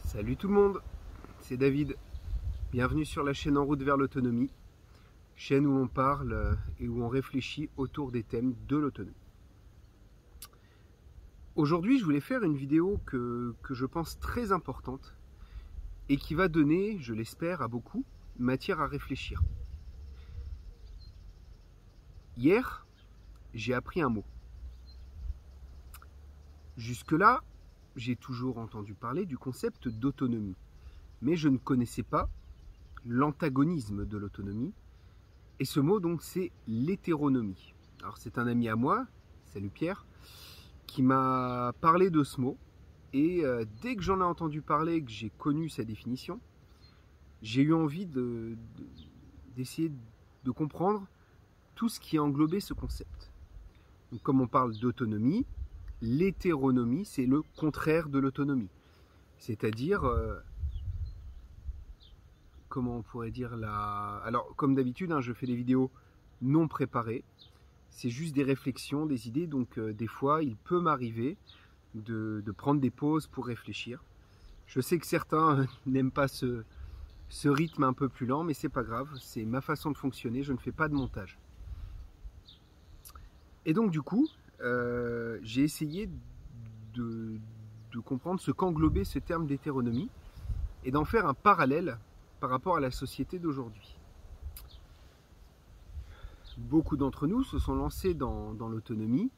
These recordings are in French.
Salut tout le monde, c'est David. Bienvenue sur la chaîne En route vers l'autonomie, chaîne où on parle et où on réfléchit autour des thèmes de l'autonomie. Aujourd'hui, je voulais faire une vidéo que je pense très importante et qui va donner, je l'espère, à beaucoup, matière à réfléchir. Hier, j'ai appris un mot. Jusque-là, j'ai toujours entendu parler du concept d'autonomie, mais je ne connaissais pas l'antagonisme de l'autonomie. Et ce mot, donc, c'est l'hétéronomie. Alors, c'est un ami à moi, salut Pierre, qui m'a parlé de ce mot. Et dès que j'en ai entendu parler, que j'ai connu sa définition, j'ai eu envie d'essayer de comprendre tout ce qui englobait ce concept. Donc, comme on parle d'autonomie, l'hétéronomie, c'est le contraire de l'autonomie. C'est-à-dire, comment on pourrait dire la... Alors, comme d'habitude, je fais des vidéos non préparées. C'est juste des réflexions, des idées. Donc, des fois, il peut m'arriver de prendre des pauses pour réfléchir. Je sais que certains n'aiment pas ce rythme un peu plus lent, mais c'est pas grave. C'est ma façon de fonctionner. Je ne fais pas de montage. Et donc, du coup, j'ai essayé de comprendre ce qu'englobait ce terme d'hétéronomie et d'en faire un parallèle par rapport à la société d'aujourd'hui. Beaucoup d'entre nous se sont lancés dans l'autonomie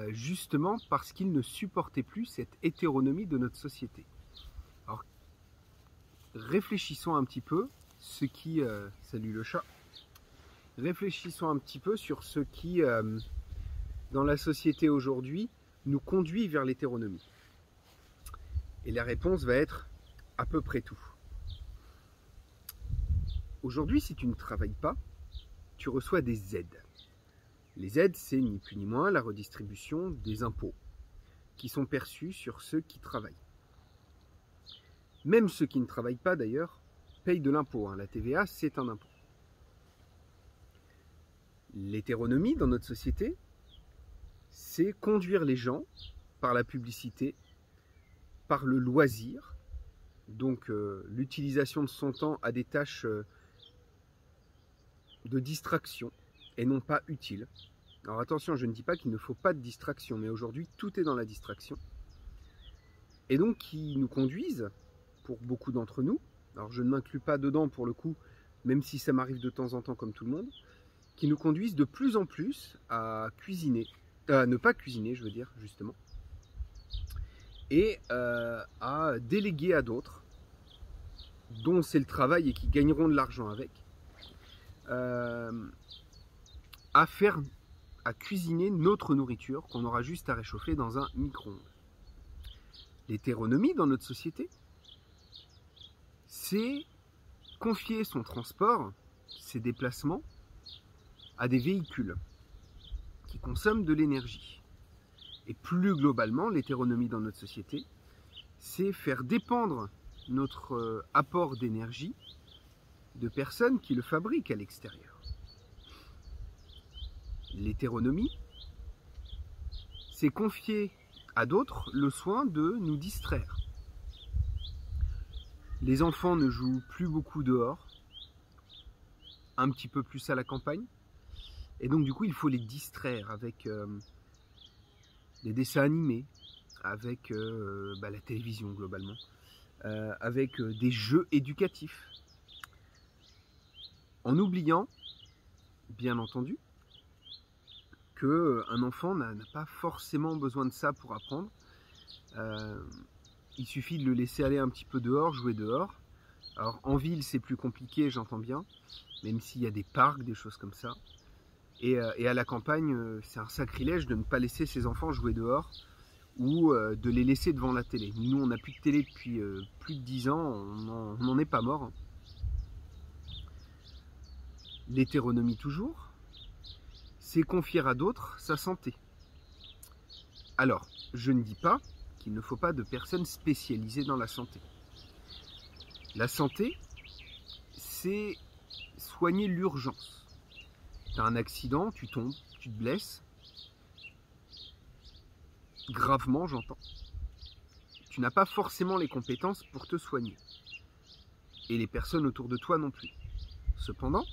justement parce qu'ils ne supportaient plus cette hétéronomie de notre société. Alors, réfléchissons un petit peu ce qui... salut le chat. Réfléchissons un petit peu sur ce qui, dans la société aujourd'hui, nous conduit vers l'hétéronomie. Et la réponse va être à peu près tout. Aujourd'hui, si tu ne travailles pas, tu reçois des aides. Les aides, c'est ni plus ni moins la redistribution des impôts qui sont perçus sur ceux qui travaillent. Même ceux qui ne travaillent pas, d'ailleurs, payent de l'impôt. La TVA, c'est un impôt. L'hétéronomie dans notre société, c'est conduire les gens par la publicité, par le loisir, donc l'utilisation de son temps à des tâches de distraction et non pas utiles. Alors attention, je ne dis pas qu'il ne faut pas de distraction, mais aujourd'hui tout est dans la distraction. Et donc qui nous conduisent, pour beaucoup d'entre nous, alors je ne m'inclus pas dedans pour le coup, même si ça m'arrive de temps en temps comme tout le monde, qui nous conduisent de plus en plus à cuisiner, ne pas cuisiner je veux dire justement, et à déléguer à d'autres, dont c'est le travail et qui gagneront de l'argent avec, à cuisiner notre nourriture qu'on aura juste à réchauffer dans un micro-ondes. L'hétéronomie dans notre société, c'est confier son transport, ses déplacements, à des véhicules qui consomment de l'énergie. Et plus globalement, l'hétéronomie dans notre société, c'est faire dépendre notre apport d'énergie de personnes qui le fabriquent à l'extérieur. L'hétéronomie, c'est confier à d'autres le soin de nous distraire. Les enfants ne jouent plus beaucoup dehors, un petit peu plus à la campagne, et donc du coup il faut les distraire avec des dessins animés, avec la télévision globalement, avec des jeux éducatifs, en oubliant, bien entendu, qu'un enfant n'a pas forcément besoin de ça pour apprendre. Il suffit de le laisser aller un petit peu dehors, jouer dehors. Alors en ville c'est plus compliqué, j'entends bien, même s'il y a des parcs, des choses comme ça. Et à la campagne, c'est un sacrilège de ne pas laisser ses enfants jouer dehors ou de les laisser devant la télé. Nous, on n'a plus de télé depuis plus de 10 ans, on n'en est pas mort. L'hétéronomie toujours, c'est confier à d'autres sa santé. Alors, je ne dis pas qu'il ne faut pas de personnes spécialisées dans la santé. La santé, c'est soigner l'urgence. Tu as un accident, tu tombes, tu te blesses. Gravement, j'entends. tu n'as pas forcément les compétences pour te soigner. Et les personnes autour de toi non plus. Cependant,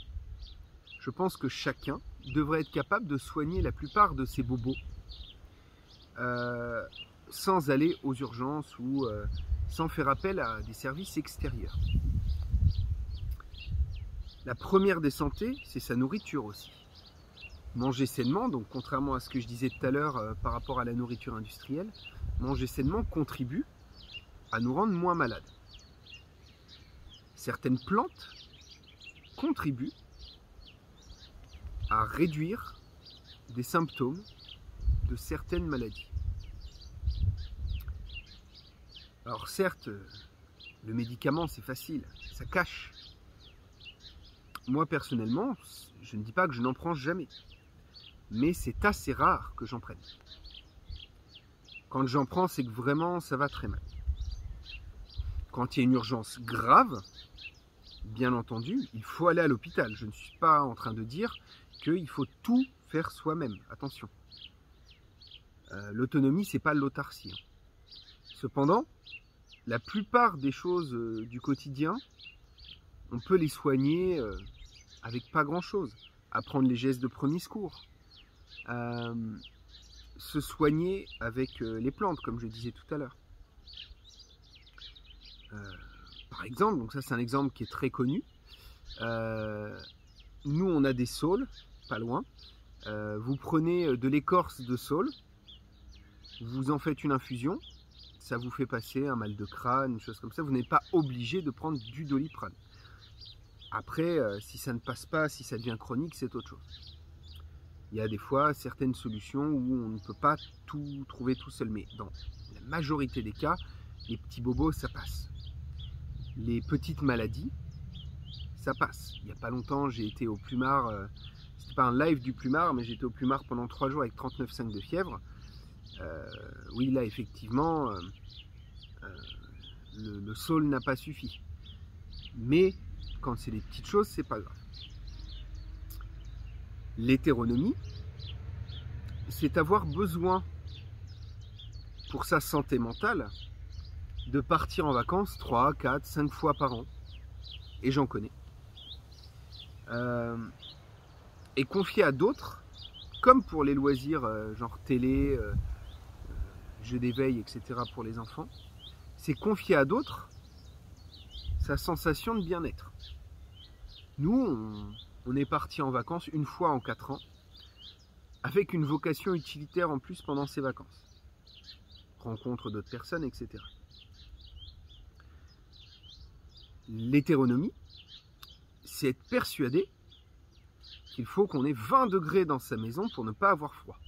je pense que chacun devrait être capable de soigner la plupart de ses bobos sans aller aux urgences ou sans faire appel à des services extérieurs. La première des santé, c'est sa nourriture aussi. Manger sainement, donc contrairement à ce que je disais tout à l'heure par rapport à la nourriture industrielle, manger sainement contribue à nous rendre moins malades. Certaines plantes contribuent à réduire des symptômes de certaines maladies. Alors certes, le médicament c'est facile, ça cache. Moi personnellement, je ne dis pas que je n'en prends jamais, mais c'est assez rare que j'en prenne. Quand j'en prends, c'est que vraiment ça va très mal. Quand il y a une urgence grave, bien entendu, il faut aller à l'hôpital. Je ne suis pas en train de dire qu'il faut tout faire soi-même. Attention. L'autonomie, c'est pas l'autarcie. Cependant, la plupart des choses du quotidien, on peut les soigner avec pas grand-chose. Apprendre les gestes de premier secours. Se soigner avec les plantes, comme je disais tout à l'heure. Par exemple, donc ça c'est un exemple qui est très connu. Nous on a des saules, pas loin. Vous prenez de l'écorce de saule, vous en faites une infusion, ça vous fait passer un mal de crâne, une chose comme ça. Vous n'êtes pas obligé de prendre du Doliprane. Après, si ça ne passe pas, si ça devient chronique, c'est autre chose. Il y a des fois certaines solutions où on ne peut pas tout trouver tout seul, mais dans la majorité des cas, les petits bobos, ça passe. Les petites maladies, ça passe. Il n'y a pas longtemps, j'ai été au Plumard, c'était pas un live du Plumard, mais j'étais au Plumard pendant 3 jours avec 39,5 de fièvre. Oui, là, effectivement, le saule n'a pas suffi. Mais quand c'est des petites choses, c'est pas grave. L'hétéronomie, c'est avoir besoin, pour sa santé mentale, de partir en vacances 3, 4, 5 fois par an. Et j'en connais. Et confier à d'autres, comme pour les loisirs, genre télé, jeux d'éveil, etc. pour les enfants, c'est confier à d'autres sa sensation de bien-être. Nous, on est parti en vacances une fois en 4 ans, avec une vocation utilitaire en plus pendant ces vacances. Rencontre d'autres personnes, etc. L'hétéronomie, c'est être persuadé qu'il faut qu'on ait 20 degrés dans sa maison pour ne pas avoir froid.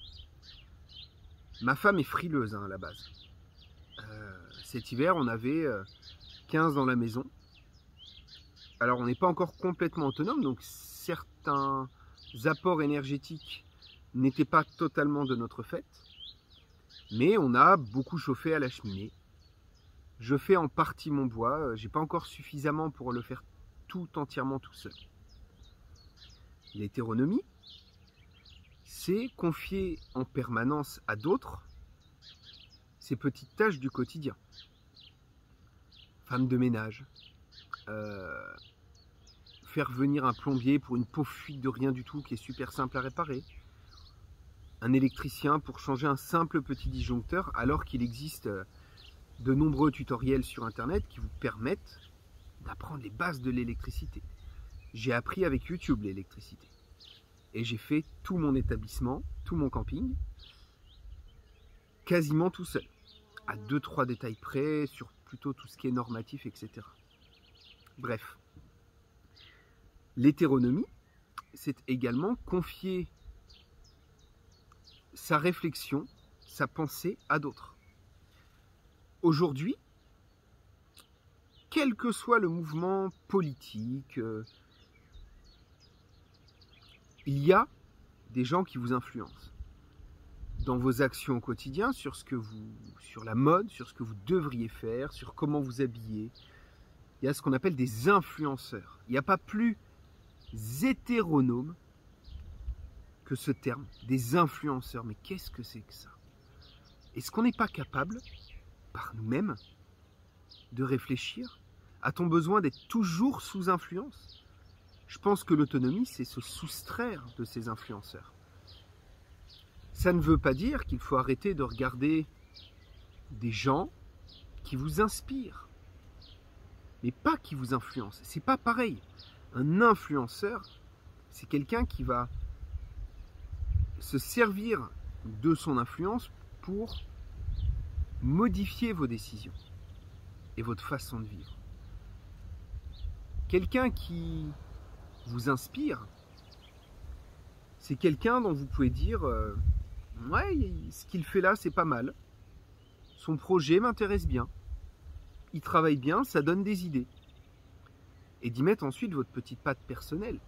Ma femme est frileuse à la base. Cet hiver, on avait 15 dans la maison. Alors, on n'est pas encore complètement autonome, donc certains apports énergétiques n'étaient pas totalement de notre fait. Mais on a beaucoup chauffé à la cheminée. Je fais en partie mon bois. J'ai pas encore suffisamment pour le faire tout entièrement tout seul. L'hétéronomie, c'est confier en permanence à d'autres ces petites tâches du quotidien. Femme de ménage, faire venir un plombier pour une pauvre fuite de rien du tout qui est super simple à réparer, un électricien pour changer un simple petit disjoncteur alors qu'il existe de nombreux tutoriels sur internet qui vous permettent d'apprendre les bases de l'électricité. J'ai appris avec YouTube l'électricité. Et j'ai fait tout mon établissement, tout mon camping, quasiment tout seul. À 2-3 détails près, sur plutôt tout ce qui est normatif, etc. Bref. L'hétéronomie, c'est également confier sa réflexion, sa pensée à d'autres. Aujourd'hui, quel que soit le mouvement politique, il y a des gens qui vous influencent dans vos actions au quotidien, sur la mode, sur ce que vous devriez faire, sur comment vous habiller. Il y a ce qu'on appelle des influenceurs. Il n'y a pas plus hétéronome que ce terme, des influenceurs. Mais qu'est-ce que c'est que ça? Est-ce qu'on n'est pas capable par nous-mêmes, de réfléchir? A-t-on besoin d'être toujours sous influence? Je pense que l'autonomie, c'est se soustraire de ces influenceurs. Ça ne veut pas dire qu'il faut arrêter de regarder des gens qui vous inspirent, mais pas qui vous influencent. C'est pas pareil. Un influenceur, c'est quelqu'un qui va se servir de son influence pour modifier vos décisions et votre façon de vivre. Quelqu'un qui vous inspire, c'est quelqu'un dont vous pouvez dire ouais, ce qu'il fait là, c'est pas mal. Son projet m'intéresse bien. Il travaille bien, ça donne des idées. Et d'y mettre ensuite votre petite patte personnelle.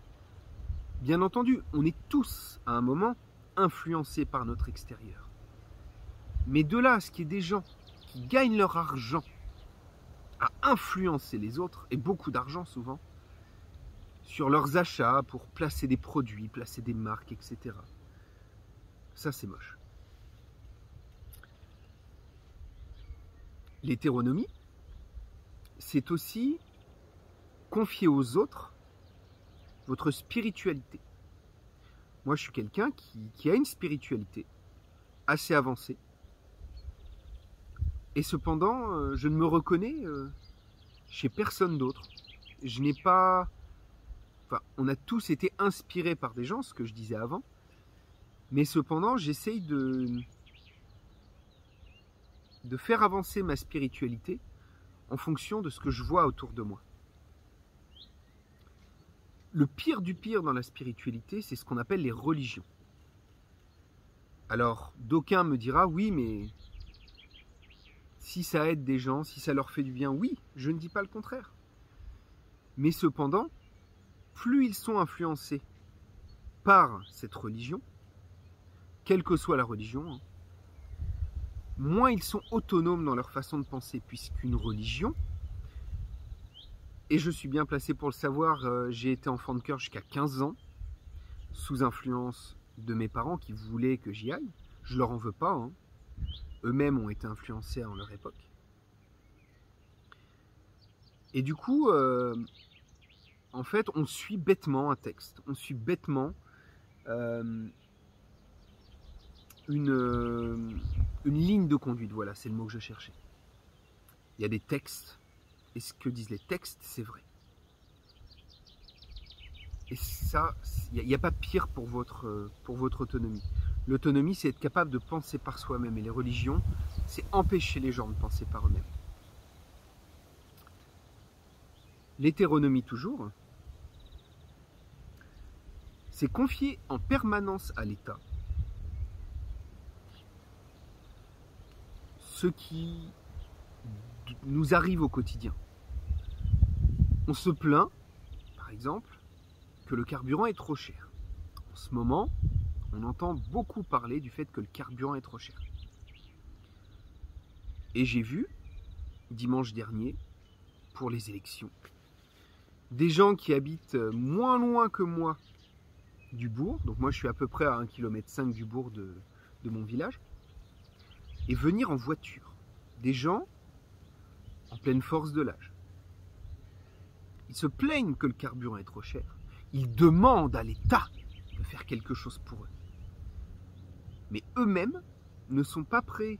Bien entendu, on est tous, à un moment, influencés par notre extérieur. Mais de là à ce qu'il y ait des gens qui gagnent leur argent à influencer les autres, et beaucoup d'argent souvent, sur leurs achats pour placer des produits, placer des marques, etc. Ça, c'est moche. L'hétéronomie, c'est aussi confier aux autres votre spiritualité. Moi, je suis quelqu'un qui a une spiritualité assez avancée. Et cependant, je ne me reconnais chez personne d'autre. Je n'ai pas... Enfin, on a tous été inspirés par des gens, ce que je disais avant. Mais cependant, j'essaye de faire avancer ma spiritualité en fonction de ce que je vois autour de moi. Le pire du pire dans la spiritualité, c'est ce qu'on appelle les religions. Alors, d'aucuns me dira, oui, mais si ça aide des gens, si ça leur fait du bien, oui, je ne dis pas le contraire. Mais cependant, plus ils sont influencés par cette religion, quelle que soit la religion, moins ils sont autonomes dans leur façon de penser, puisqu'une religion, et je suis bien placé pour le savoir, j'ai été enfant de cœur jusqu'à 15 ans, sous influence de mes parents qui voulaient que j'y aille. Je leur en veux pas, hein. Eux-mêmes ont été influencés en leur époque. Et du coup, en fait, on suit bêtement un texte, on suit bêtement une ligne de conduite, voilà, c'est le mot que je cherchais. Il y a des textes, et ce que disent les textes, c'est vrai. Et ça, il n'y a pas pire pour votre autonomie. L'autonomie, c'est être capable de penser par soi-même, et les religions, c'est empêcher les gens de penser par eux-mêmes. L'hétéronomie, toujours, c'est confier en permanence à l'État ce qui nous arrive au quotidien. On se plaint, par exemple, que le carburant est trop cher. En ce moment, on entend beaucoup parler du fait que le carburant est trop cher. Et j'ai vu, dimanche dernier, pour les élections, des gens qui habitent moins loin que moi du bourg, donc moi je suis à peu près à 1,5 km du bourg de mon village, et venir en voiture. Des gens en pleine force de l'âge. Ils se plaignent que le carburant est trop cher. Ils demandent à l'État de faire quelque chose pour eux. Mais eux-mêmes ne sont pas prêts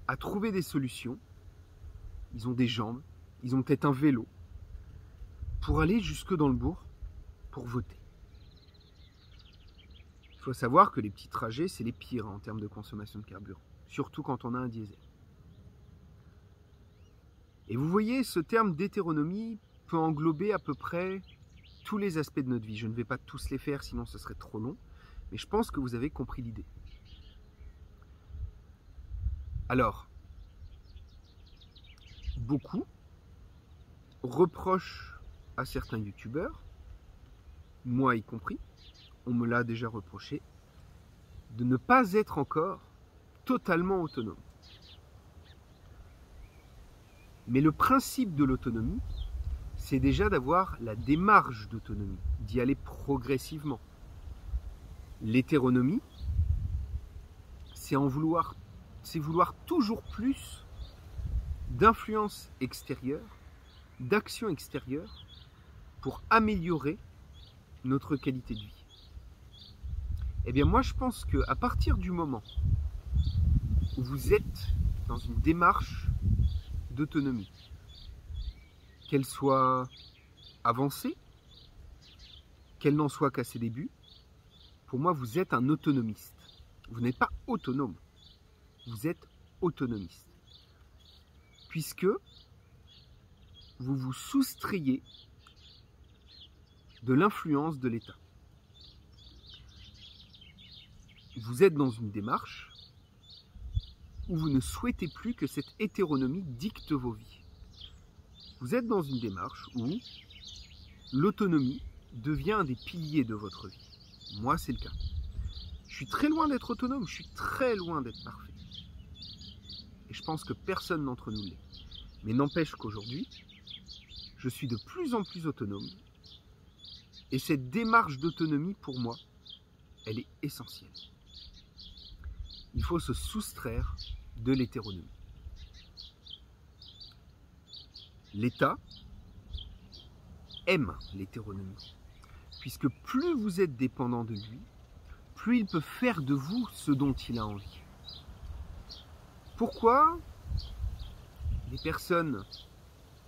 à trouver des solutions. Ils ont des jambes, ils ont peut-être un vélo, pour aller jusque dans le bourg pour voter. Il faut savoir que les petits trajets, c'est les pires en termes de consommation de carburant, surtout quand on a un diesel. Et vous voyez, ce terme d'hétéronomie peut englober à peu près tous les aspects de notre vie. Je ne vais pas tous les faire, sinon ce serait trop long, mais je pense que vous avez compris l'idée. Alors, beaucoup reprochent à certains youtubeurs, moi y compris, on me l'a déjà reproché, de ne pas être encore totalement autonome. Mais le principe de l'autonomie, c'est déjà d'avoir la démarche d'autonomie, d'y aller progressivement. L'hétéronomie, c'est en vouloir c'est vouloir toujours plus d'influence extérieure, d'action extérieure pour améliorer notre qualité de vie. Eh bien moi je pense qu'à partir du moment où vous êtes dans une démarche d'autonomie, qu'elle soit avancée, qu'elle n'en soit qu'à ses débuts, pour moi vous êtes un autonomiste. Vous n'êtes pas autonome, vous êtes autonomiste. Puisque vous vous soustrayez de l'influence de l'État. Vous êtes dans une démarche où vous ne souhaitez plus que cette hétéronomie dicte vos vies. Vous êtes dans une démarche où l'autonomie devient un des piliers de votre vie. Moi, c'est le cas. Je suis très loin d'être autonome, je suis très loin d'être parfait. Et je pense que personne d'entre nous l'est. Mais n'empêche qu'aujourd'hui, je suis de plus en plus autonome. Et cette démarche d'autonomie, pour moi, elle est essentielle. Il faut se soustraire de l'hétéronomie. L'État aime l'hétéronomie, puisque plus vous êtes dépendant de lui, plus il peut faire de vous ce dont il a envie. Pourquoi les personnes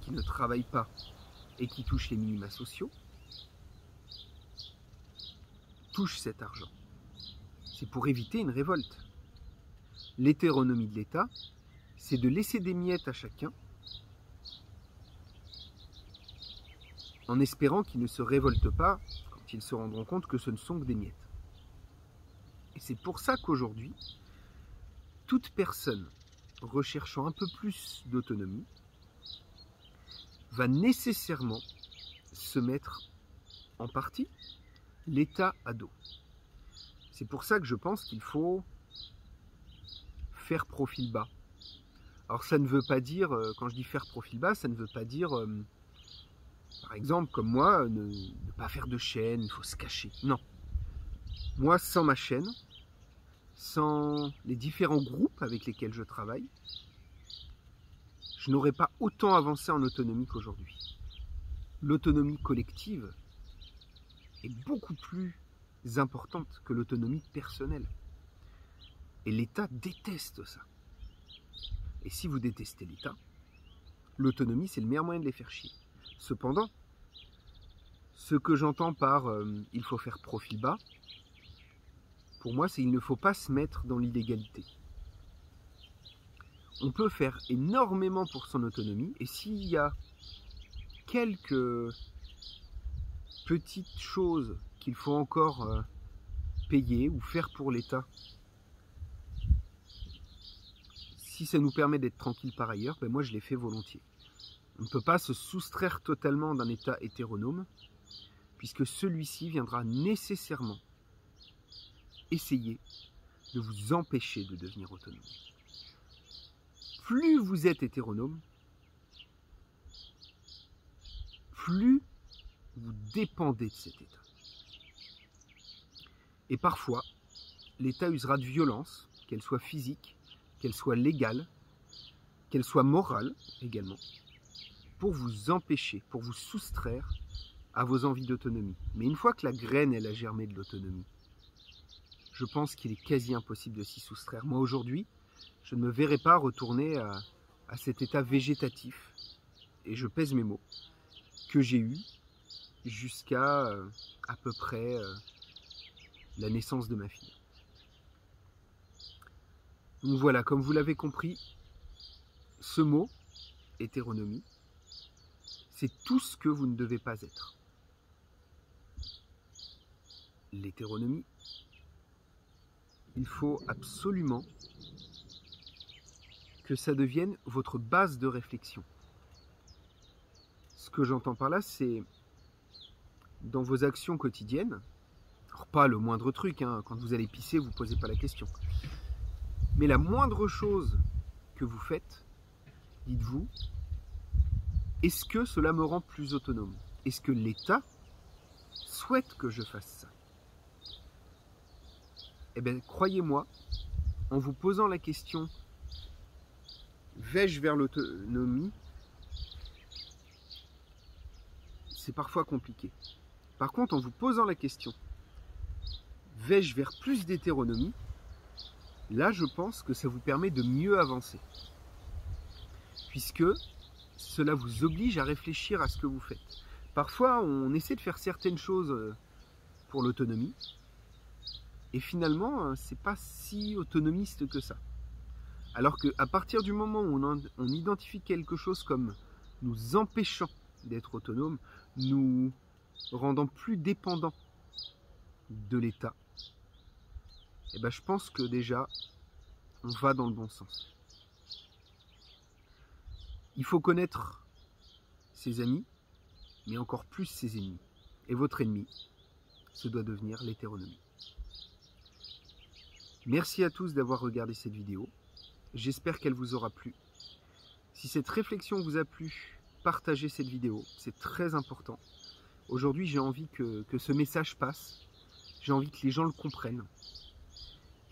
qui ne travaillent pas et qui touchent les minima sociaux touchent cet argent? C'est pour éviter une révolte. L'hétéronomie de l'État, c'est de laisser des miettes à chacun en espérant qu'ils ne se révoltent pas quand ils se rendront compte que ce ne sont que des miettes. Et c'est pour ça qu'aujourd'hui, toute personne recherchant un peu plus d'autonomie va nécessairement se mettre en partie l'État à dos. C'est pour ça que je pense qu'il faut faire profil bas. Alors ça ne veut pas dire, quand je dis faire profil bas, ça ne veut pas dire, par exemple, comme moi, ne pas faire de chaîne, il faut se cacher. Non. Moi, sans ma chaîne, sans les différents groupes avec lesquels je travaille, je n'aurais pas autant avancé en autonomie qu'aujourd'hui. L'autonomie collective est beaucoup plus importante que l'autonomie personnelle. Et l'État déteste ça. Et si vous détestez l'État, l'autonomie, c'est le meilleur moyen de les faire chier. Cependant, ce que j'entends par il faut faire profil bas, pour moi, c'est il ne faut pas se mettre dans l'illégalité. On peut faire énormément pour son autonomie, et s'il y a quelques petites choses qu'il faut encore payer ou faire pour l'État, si ça nous permet d'être tranquille par ailleurs, ben moi je les fais volontiers. On ne peut pas se soustraire totalement d'un État hétéronome, puisque celui-ci viendra nécessairement essayer de vous empêcher de devenir autonome. Plus vous êtes hétéronome, plus vous dépendez de cet État. Et parfois, l'État usera de violence, qu'elle soit physique, qu'elle soit légale, qu'elle soit morale également, pour vous empêcher, pour vous soustraire à vos envies d'autonomie. Mais une fois que la graine elle a germé de l'autonomie, je pense qu'il est quasi impossible de s'y soustraire. Moi aujourd'hui, je ne me verrai pas retourner à cet état végétatif, et je pèse mes mots, que j'ai eu jusqu'à à peu près la naissance de ma fille. Donc voilà, comme vous l'avez compris, ce mot, hétéronomie, c'est tout ce que vous ne devez pas être. L'hétéronomie, il faut absolument que ça devienne votre base de réflexion. Ce que j'entends par là, c'est dans vos actions quotidiennes, alors pas le moindre truc, hein, quand vous allez pisser, vous ne posez pas la question, mais la moindre chose que vous faites, dites-vous, est-ce que cela me rend plus autonome? Est-ce que l'État souhaite que je fasse ça? Eh bien, croyez-moi, en vous posant la question vais-je vers l'autonomie? C'est parfois compliqué. Par contre, en vous posant la question, vais-je vers plus d'hétéronomie? Là, je pense que ça vous permet de mieux avancer. Puisque cela vous oblige à réfléchir à ce que vous faites. Parfois, on essaie de faire certaines choses pour l'autonomie, et finalement, c'est pas si autonomiste que ça. Alors qu'à partir du moment où on identifie quelque chose comme nous empêchant d'être autonome, nous rendant plus dépendants de l'État, et ben je pense que déjà, on va dans le bon sens. Il faut connaître ses amis, mais encore plus ses ennemis. Et votre ennemi, ce doit devenir l'hétéronomie. Merci à tous d'avoir regardé cette vidéo. J'espère qu'elle vous aura plu. Si cette réflexion vous a plu, partagez cette vidéo, c'est très important. Aujourd'hui, j'ai envie que ce message passe. J'ai envie que les gens le comprennent.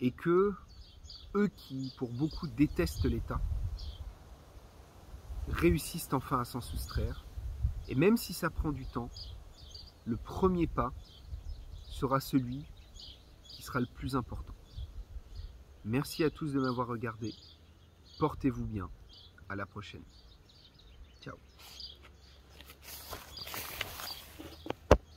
Et que eux qui, pour beaucoup, détestent l'État, réussissent enfin à s'en soustraire. Et même si ça prend du temps, le premier pas sera celui qui sera le plus important. Merci à tous de m'avoir regardé. Portez-vous bien. À la prochaine. Ciao.